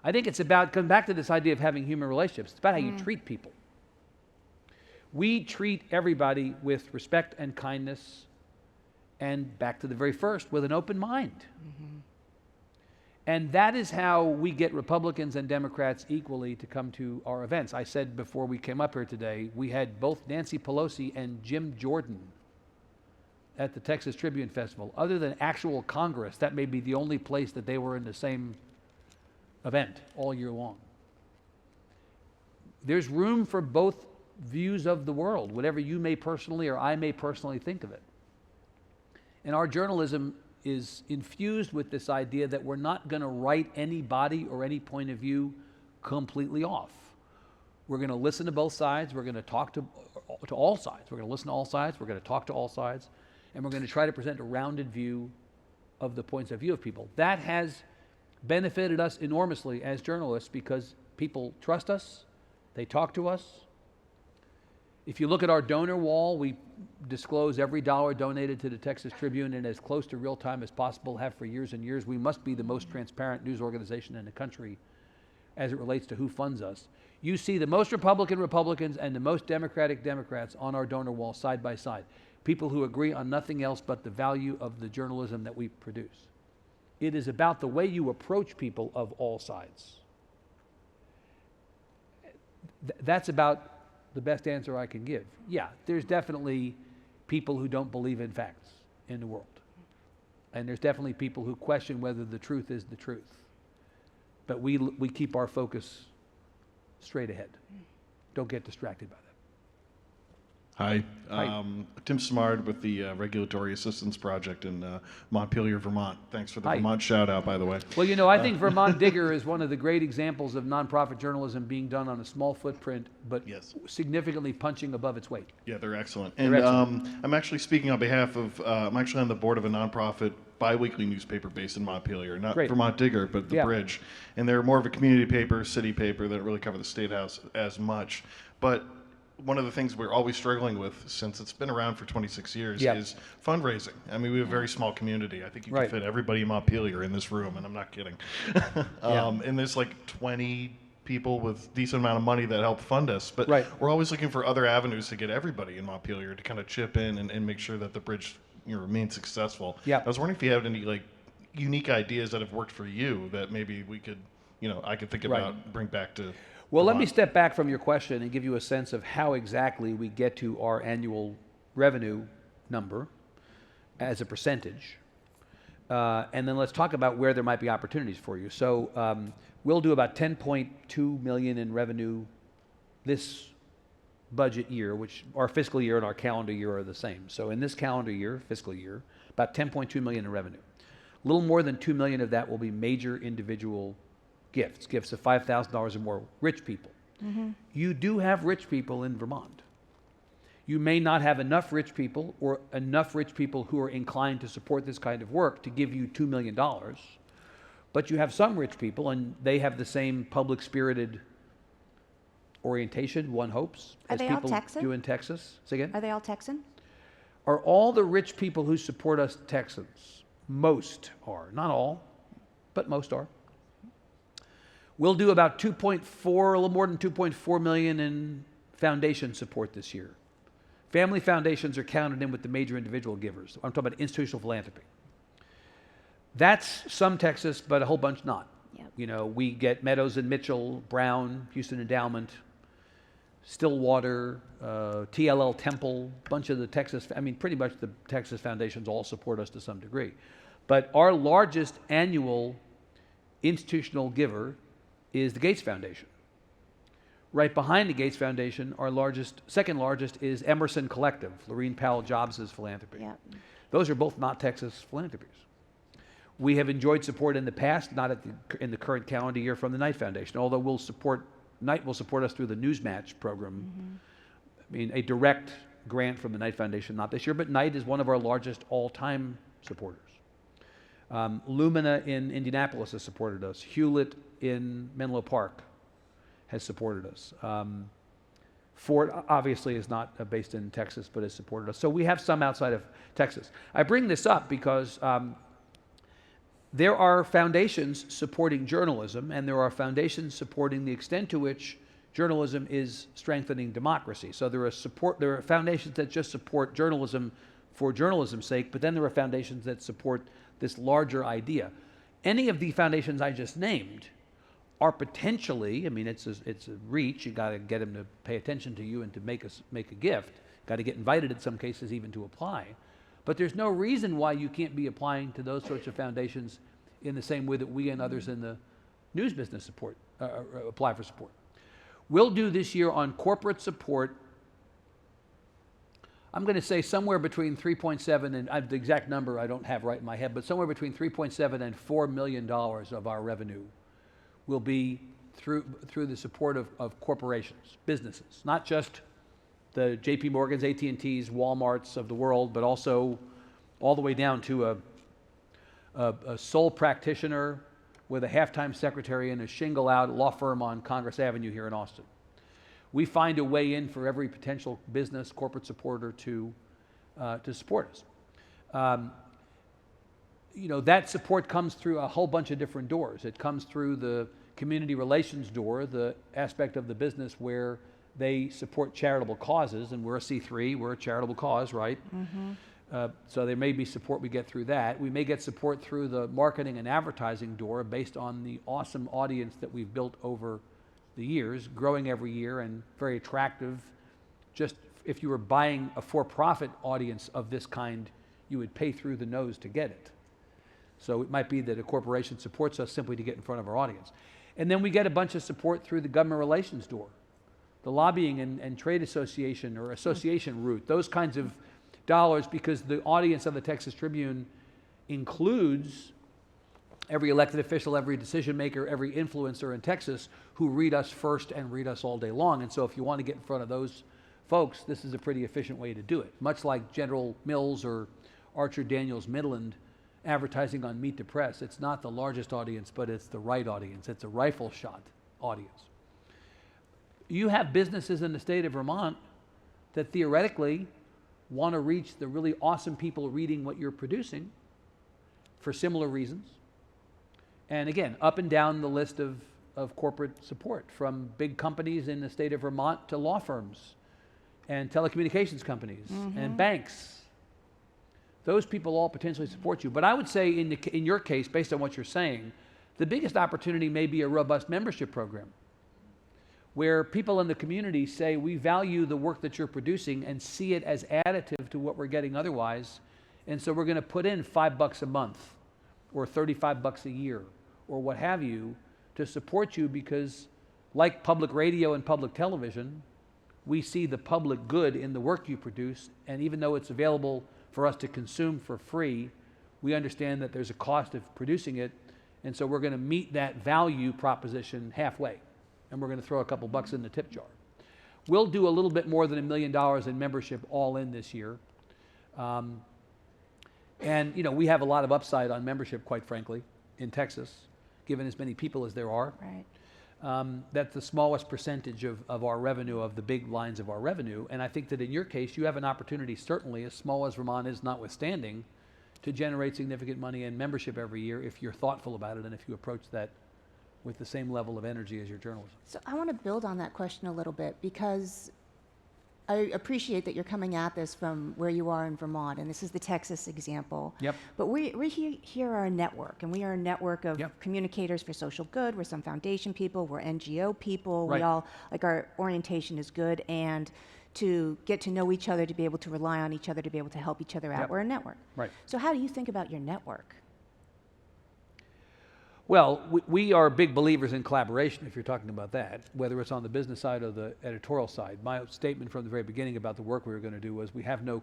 I think it's about, come back to this idea of having human relationships, it's about how you treat people. We treat everybody with respect and kindness, and back to the very first, with an open mind. And that is how we get Republicans and Democrats equally to come to our events. I said before we came up here today, we had both Nancy Pelosi and Jim Jordan at the Texas Tribune Festival. Other than actual Congress, that may be the only place that they were in the same event all year long. There's room for both views of the world, whatever you may personally or I may personally think of it. And our journalism is infused with this idea that we're not going to write anybody or any point of view completely off. We're going to listen to both sides. We're going to talk to all sides. We're going to listen to all sides. We're going to talk to all sides. And we're going to try to present a rounded view of the points of view of people. That has benefited us enormously as journalists because people trust us. They talk to us. If you look at our donor wall, we disclose every dollar donated to the Texas Tribune in as close to real time as possible, have for years and years. We must be the most transparent news organization in the country as it relates to who funds us. You see the most Republican Republicans and the most Democratic Democrats on our donor wall side by side. People who agree on nothing else but the value of the journalism that we produce. It is about the way you approach people of all sides. That's about the best answer I can give. Yeah, there's definitely people who don't believe in facts in the world. And there's definitely people who question whether the truth is the truth. But we keep our focus straight ahead. Don't get distracted by that. Hi, Hi. Tim Smard with the Regulatory Assistance Project in Montpelier, Vermont. Thanks for the Hi. Vermont shout out, by the way. Well, you know, I think Vermont Digger is one of the great examples of nonprofit journalism being done on a small footprint, but Yes. significantly punching above its weight. Yeah, they're excellent. They're And excellent. I'm actually speaking on behalf of, I'm actually on the board of a nonprofit bi-weekly newspaper based in Montpelier, not Great. Vermont Digger, but The Yeah. Bridge. And they're more of a community paper, city paper that don't really cover the State House as much. But one of the things we're always struggling with, since it's been around for 26 years, Yeah. is fundraising. I mean, we have a very small community. I think you Right. can fit everybody in Montpelier in this room, and I'm not kidding. And there's like 20 people with decent amount of money that help fund us. But Right. we're always looking for other avenues to get everybody in Montpelier to kind of chip in and make sure that the bridge remain successful. Yeah. I was wondering if you have any like unique ideas that have worked for you that maybe we could, I could think about bring back to. Well, let me Vermont. step back from your question and give you a sense of how exactly we get to our annual revenue number as a percentage. And then let's talk about where there might be opportunities for you. So we'll do about 10.2 million in revenue this budget year, which our fiscal year and our calendar year are the same. So in this calendar year, fiscal year, about 10.2 million in revenue. A little more than 2 million of that will be major individual gifts of $5,000 or more, rich people. You do have rich people in Vermont. You may not have enough rich people or enough rich people who are inclined to support this kind of work to give you $2 million, but you have some rich people and they have the same public-spirited orientation, one hopes, Are as they all people Texan? do in Texas. Say again? Are they all Texan? Are all the rich people who support us Texans? Most are. Not all, but most are. We'll do about 2.4, a little more than 2.4 million in foundation support this year. Family foundations are counted in with the major individual givers. I'm talking about institutional philanthropy. That's some Texas, but a whole bunch not. Yep. We get Meadows and Mitchell, Brown, Houston Endowment, Stillwater, TLL Temple, bunch of the Texas, pretty much the Texas foundations all support us to some degree. But our largest annual institutional giver is the Gates Foundation. Right behind the Gates Foundation, our second largest is Emerson Collective, Laureen Powell Jobs' philanthropy. Yep. Those are both not Texas philanthropies. We have enjoyed support in the past, not in the current calendar year, from the Knight Foundation, although Knight will support us through the Newsmatch program. A direct grant from the Knight Foundation, not this year, but Knight is one of our largest all-time supporters. Lumina in Indianapolis has supported us. Hewlett in Menlo Park has supported us. Ford obviously is not based in Texas, but has supported us. So we have some outside of Texas. I bring this up because there are foundations supporting journalism, and there are foundations supporting the extent to which journalism is strengthening democracy. So there are foundations that just support journalism for journalism's sake, but then there are foundations that support this larger idea. Any of the foundations I just named are potentially, it's a reach. You got to get them to pay attention to you and to make a gift. Got to get invited in some cases even to apply. But there's no reason why you can't be applying to those sorts of foundations in the same way that we and others in the news business apply for support. We'll do this year on corporate support, I'm going to say somewhere between 3.7 and the exact number I don't have right in my head, but somewhere between 3.7 and $4 million of our revenue will be through the support of corporations, businesses, not just the JP Morgans, AT&Ts, Walmarts of the world, but also all the way down to a sole practitioner with a half-time secretary and a shingle-out law firm on Congress Avenue here in Austin. We find a way in for every potential business, corporate supporter to support us. That support comes through a whole bunch of different doors. It comes through the community relations door, the aspect of the business where they support charitable causes, and we're a C3, we're a charitable cause, right? So there may be support we get through that. We may get support through the marketing and advertising door based on the awesome audience that we've built over the years, growing every year and very attractive. Just if you were buying a for-profit audience of this kind, you would pay through the nose to get it. So it might be that a corporation supports us simply to get in front of our audience. And then we get a bunch of support through the government relations door, the lobbying and trade association or association route, those kinds of dollars, because the audience of the Texas Tribune includes every elected official, every decision maker, every influencer in Texas who read us first and read us all day long. And so if you want to get in front of those folks, this is a pretty efficient way to do it. Much like General Mills or Archer Daniels Midland advertising on Meet the Press. It's not the largest audience, but it's the right audience. It's a rifle shot audience. You have businesses in the state of Vermont that theoretically want to reach the really awesome people reading what you're producing for similar reasons. And again, up and down the list of corporate support, from big companies in the state of Vermont to law firms and telecommunications companies and banks. those people all potentially support you. But I would say in your case, based on what you're saying, the biggest opportunity may be a robust membership program where people in the community say, we value the work that you're producing and see it as additive to what we're getting otherwise. And so we're going to put in $5 a month or $35 a year or what have you to support you, because like public radio and public television, we see the public good in the work you produce. And even though it's available for us to consume for free, we understand that there's a cost of producing it. And so we're going to meet that value proposition halfway. And we're going to throw a couple bucks in the tip jar. We'll do a little bit more than $1 million in membership all in this year. And you know, we have a lot of upside on membership, quite frankly, in Texas, given as many people as there are. Right. That's the smallest percentage of our revenue, of the big lines of our revenue. And I think that in your case, you have an opportunity, certainly, as small as Vermont is notwithstanding, to generate significant money in membership every year if you're thoughtful about it and if you approach that with the same level of energy as your journalism. So I want to build on that question a little bit, because I appreciate that you're coming at this from where you are in Vermont, and this is the Texas example. Yep. But we here are a network, and we are a network of Yep. communicators for social good. We're some foundation people, we're NGO people. Right. We all, like, our orientation is good, and to get to know each other, to be able to rely on each other, to be able to help each other out. Yep. We're a network. Right. So how do you think about your network? Well, we are big believers in collaboration, if you're talking about that, whether it's on the business side or the editorial side. My statement from the very beginning about the work we were going to do was we have no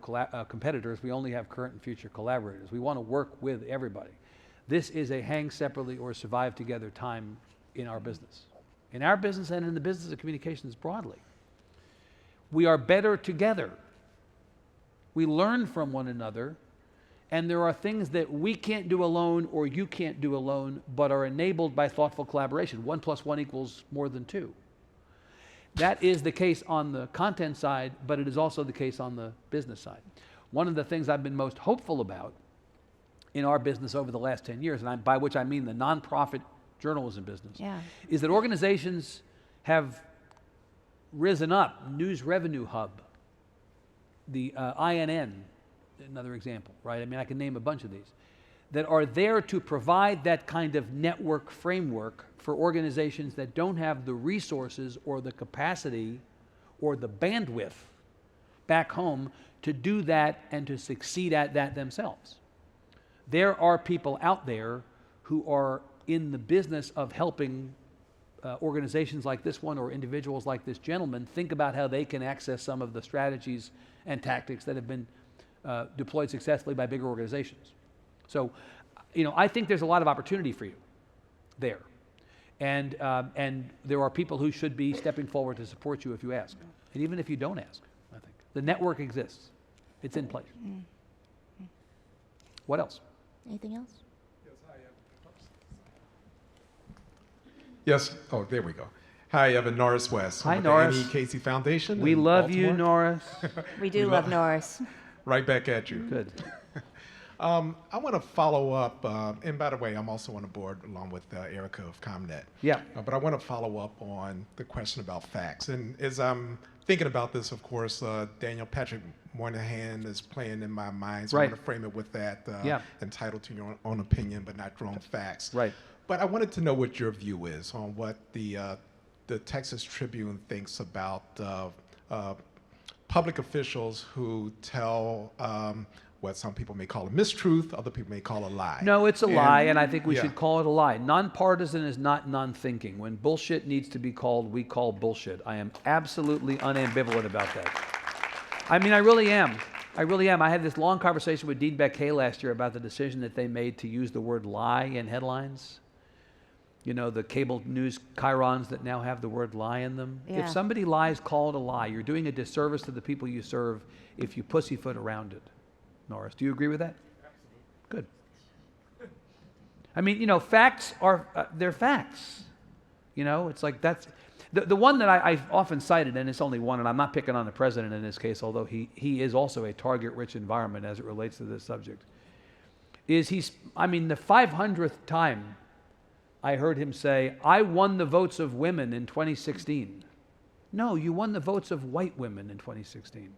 competitors, we only have current and future collaborators. We want to work with everybody. This is a hang separately or survive together time in our business. In our business and in the business of communications broadly. We are better together. We learn from one another. And there are things that we can't do alone or you can't do alone, but are enabled by thoughtful collaboration. 1 + 1 = more than 2. That is the case on the content side, but it is also the case on the business side. One of the things I've been most hopeful about in our business over the last 10 years, and by which I mean the nonprofit journalism business, Yeah. is that organizations have risen up. News Revenue Hub, the INN, another example, right? I mean, I can name a bunch of these that are there to provide that kind of network framework for organizations that don't have the resources or the capacity or the bandwidth back home to do that and to succeed at that themselves. There are people out there who are in the business of helping organizations like this one or individuals like this gentleman think about how they can access some of the strategies and tactics that have been deployed successfully by bigger organizations. So, you know, I think there's a lot of opportunity for you there. And there are people who should be stepping forward to support you if you ask. And even if you don't ask, I think. The network exists. It's in place. What else? Anything else? Yes. Oh, there we go. Hi, Evan Norris West. Hi, with Norris. The Annie Casey Foundation. We in love you, Baltimore. Norris. We do love Norris. Right back at you. Good. I want to follow up, and by the way, I'm also on the board along with Erica of ComNet. Yeah. But I want to follow up on the question about facts. And as I'm thinking about this, of course, Daniel Patrick Moynihan is playing in my mind. So Right. I'm going to frame it with that, Yeah. entitled to your own opinion, but not your own facts. Right. But I wanted to know what your view is on what the Texas Tribune thinks about public officials who tell what some people may call a mistruth, other people may call a lie. No, it's a lie, and I think we yeah. should call it a lie. Nonpartisan is not non-thinking. When bullshit needs to be called, we call bullshit. I am absolutely unambivalent about that. I mean, I really am. I really am. I had this long conversation with Dean Beck-Hay last year about the decision that they made to use the word lie in headlines. You know, the cable news chyrons that now have the word lie in them. Yeah. If somebody lies, call it a lie. You're doing a disservice to the people you serve if you pussyfoot around it. Norris, do you agree with that? Absolutely. Good. I mean, you know, facts are, they're facts. You know, it's like that's, the one that I've often cited, and it's only one, and I'm not picking on the president in this case, although he is also a target-rich environment as it relates to this subject, is the 500th time I heard him say, I won the votes of women in 2016. No, you won the votes of white women in 2016.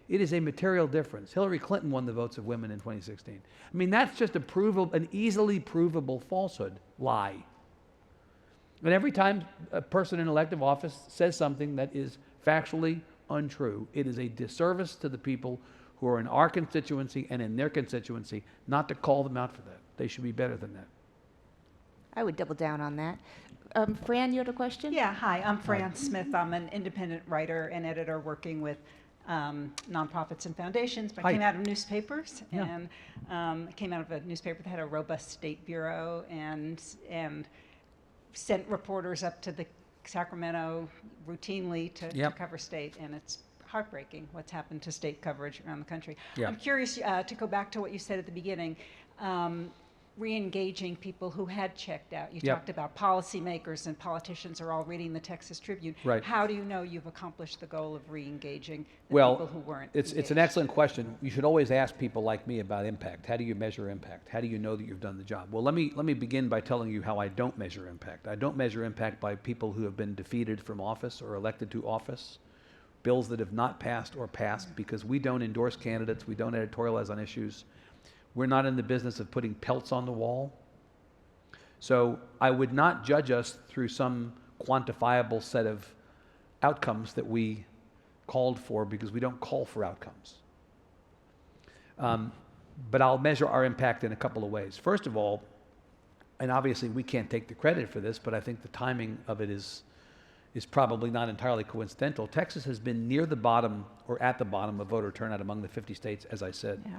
It is a material difference. Hillary Clinton won the votes of women in 2016. I mean, that's just an easily provable falsehood, lie. And every time a person in elective office says something that is factually untrue, it is a disservice to the people who are in our constituency and in their constituency not to call them out for that. They should be better than that. I would double down on that. Fran, you had a question? Yeah, hi, I'm Fran Smith. I'm an independent writer and editor working with nonprofits and foundations, but I came out of newspapers and came out of a newspaper that had a robust state bureau and sent reporters up to the Sacramento routinely to cover state, and it's heartbreaking what's happened to state coverage around the country. I'm curious to go back to what you said at the beginning. Re-engaging people who had checked out. You talked about policymakers and politicians are all reading the Texas Tribune. Right. How do you know you've accomplished the goal of re-engaging the Well, people who weren't it's an engaged? excellent question. You should always ask people like me about impact. How do you measure impact? How do you know that you've done the job? Well, let me begin by telling you how I don't measure impact. I don't measure impact by people who have been defeated from office or elected to office, bills that have not passed or passed, because we don't endorse candidates, we don't editorialize on issues. We're not in the business of putting pelts on the wall. So I would not judge us through some quantifiable set of outcomes that we called for, because we don't call for outcomes. But I'll measure our impact in a couple of ways. First of all, and obviously we can't take the credit for this, but I think the timing of it is probably not entirely coincidental. Texas has been near the bottom or at the bottom of voter turnout among the 50 states, as I said. Yeah.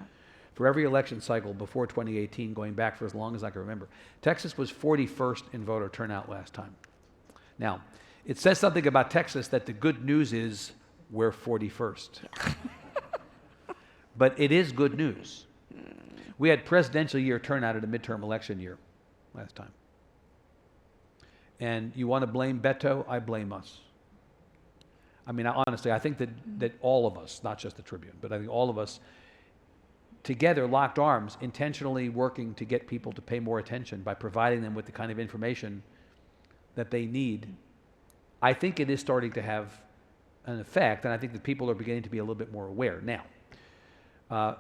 For every election cycle before 2018, going back for as long as I can remember, Texas was 41st in voter turnout last time. Now, it says something about Texas that the good news is we're 41st. But it is good news. We had presidential year turnout at a midterm election year last time. And you want to blame Beto? I blame us. I mean, honestly, I think that all of us, not just the Tribune, but I think all of us together locked arms, intentionally working to get people to pay more attention by providing them with the kind of information that they need. I think it is starting to have an effect, and I think that people are beginning to be a little bit more aware. Now,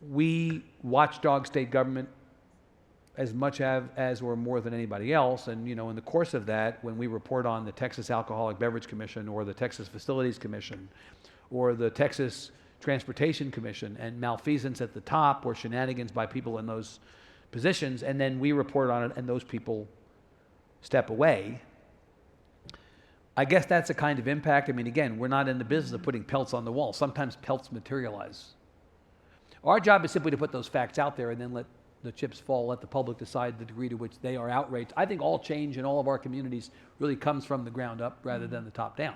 we watchdog state government as much as or more than anybody else, and in the course of that, when we report on the Texas Alcoholic Beverage Commission or the Texas Facilities Commission or the Texas Transportation Commission and malfeasance at the top or shenanigans by people in those positions, and then we report on it and those people step away, I guess that's a kind of impact. I mean, again, we're not in the business of putting pelts on the wall. Sometimes pelts materialize. Our job is simply to put those facts out there and then let the chips fall, let the public decide the degree to which they are outraged. I think all change in all of our communities really comes from the ground up rather than the top down.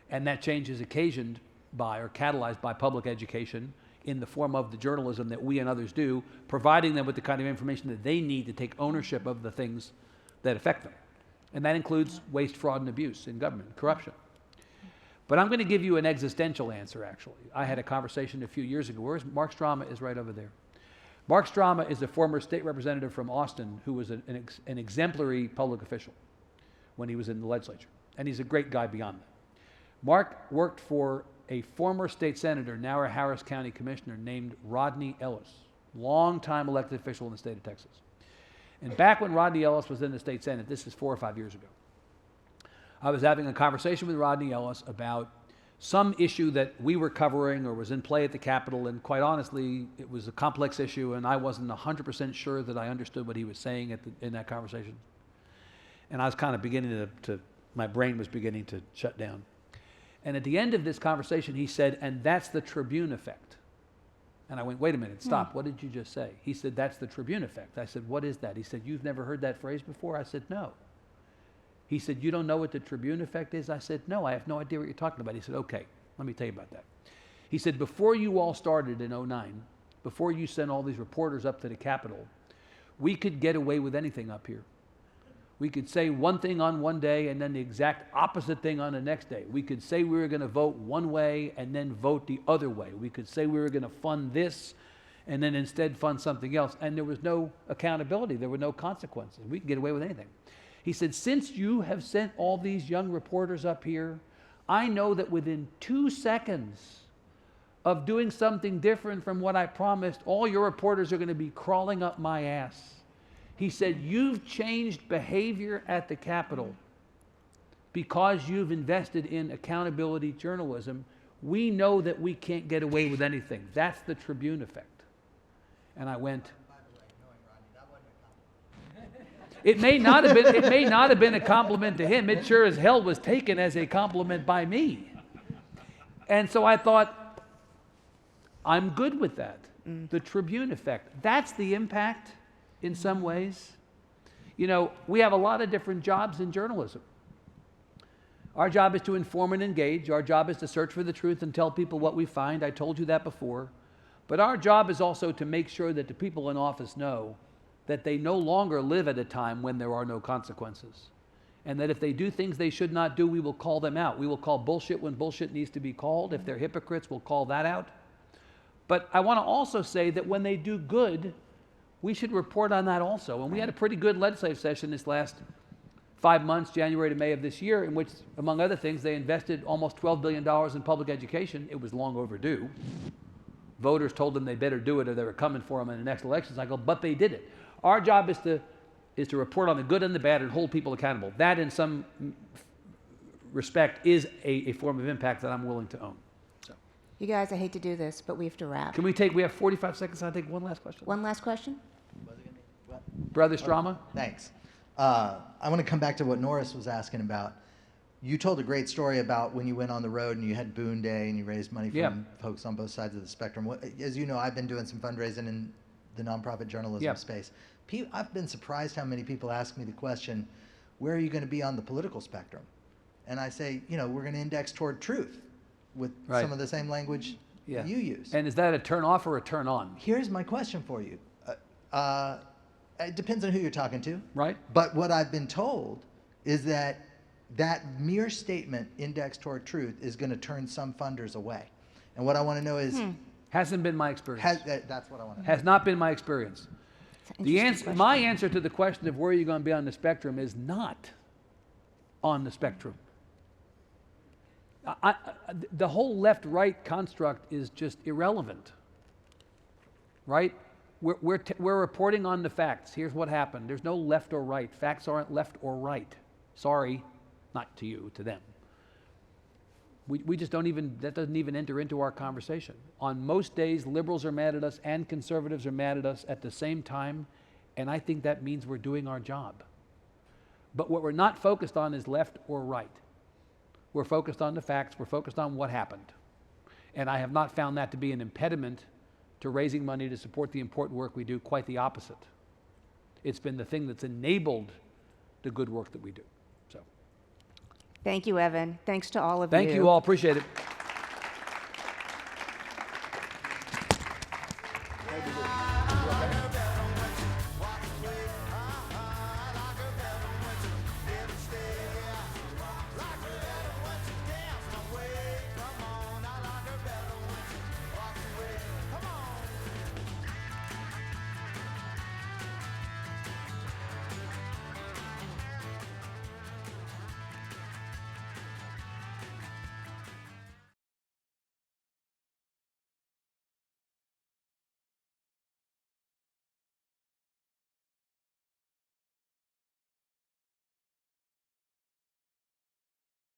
And that change is occasioned by or catalyzed by public education in the form of the journalism that we and others do, providing them with the kind of information that they need to take ownership of the things that affect them. And that includes waste, fraud, and abuse in government, corruption. But I'm going to give you an existential answer, actually. I had a conversation a few years ago. Where's Mark Strama? Is right over there. Mark Strama is a former state representative from Austin who was an exemplary public official when he was in the legislature. And he's a great guy beyond that. Mark worked for a former state senator, now a Harris County commissioner, named Rodney Ellis, longtime elected official in the state of Texas. And back when Rodney Ellis was in the state Senate, this is 4 or 5 years ago, I was having a conversation with Rodney Ellis about some issue that we were covering or was in play at the Capitol, and quite honestly, it was a complex issue, and I wasn't 100% sure that I understood what he was saying in that conversation. And I was kind of beginning my brain was beginning to shut down. And at the end of this conversation, he said, and that's the Tribune effect. And I went, wait a minute, stop. What did you just say? He said, that's the Tribune effect. I said, what is that? He said, you've never heard that phrase before? I said, no. He said, you don't know what the Tribune effect is? I said, no, I have no idea what you're talking about. He said, okay, let me tell you about that. He said, before you all started in 2009, before you sent all these reporters up to the Capitol, we could get away with anything up here. We could say one thing on one day and then the exact opposite thing on the next day. We could say we were going to vote one way and then vote the other way. We could say we were going to fund this and then instead fund something else. And there was no accountability. There were no consequences. We could get away with anything. He said, since you have sent all these young reporters up here, I know that within 2 seconds of doing something different from what I promised, all your reporters are going to be crawling up my ass. He said, you've changed behavior at the Capitol because you've invested in accountability journalism. We know that we can't get away with anything. That's the Tribune effect. And I went, it may not have been a compliment to him. It sure as hell was taken as a compliment by me. And so I thought, I'm good with that. The Tribune effect. That's the impact in some ways. You know, we have a lot of different jobs in journalism. Our job is to inform and engage. Our job is to search for the truth and tell people what we find. I told you that before. But our job is also to make sure that the people in office know that they no longer live at a time when there are no consequences. And that if they do things they should not do, we will call them out. We will call bullshit when bullshit needs to be called. If they're hypocrites, we'll call that out. But I want to also say that when they do good, we should report on that also. And we had a pretty good legislative session this last 5 months, January to May of this year, in which, among other things, they invested almost $12 billion in public education. It was long overdue. Voters told them they better do it or they were coming for them in the next election cycle, but they did it. Our job is to report on the good and the bad and hold people accountable. That, in some respect, is a form of impact that I'm willing to own. So, You guys, I hate to do this, but we have to wrap. we have 45 seconds, I think, one last question. One last question? Brother Strama? Thanks. I want to come back to what Norris was asking about. You told a great story about when you went on the road and you had Boone Day and you raised money from folks on both sides of the spectrum. As you know, I've been doing some fundraising in the nonprofit journalism space. I've been surprised how many people ask me the question, where are you going to be on the political spectrum? And I say, you know, we're going to index toward truth with some of the same language you use. And is that a turn off or a turn on? Here's my question for you. It depends on who you're talking to. Right. But what I've been told is that mere statement indexed toward truth is going to turn some funders away. And what I want to know is... Hasn't been my experience. That's what I want to know. Has not been my experience. My answer to the question of where you're going to be on the spectrum is not on the spectrum. The whole left-right construct is just irrelevant, right? We're reporting on the facts. Here's what happened. There's no left or right. Facts aren't left or right. Sorry, not to you, to them. We just don't even, that doesn't even enter into our conversation. On most days, liberals are mad at us and conservatives are mad at us at the same time, and I think that means we're doing our job. But what we're not focused on is left or right. We're focused on the facts, we're focused on what happened. And I have not found that to be an impediment to raising money to support the important work we do, quite the opposite. It's been the thing that's enabled the good work that we do. So, Thank you, Evan. Thanks to all of you. thank you all, appreciate it.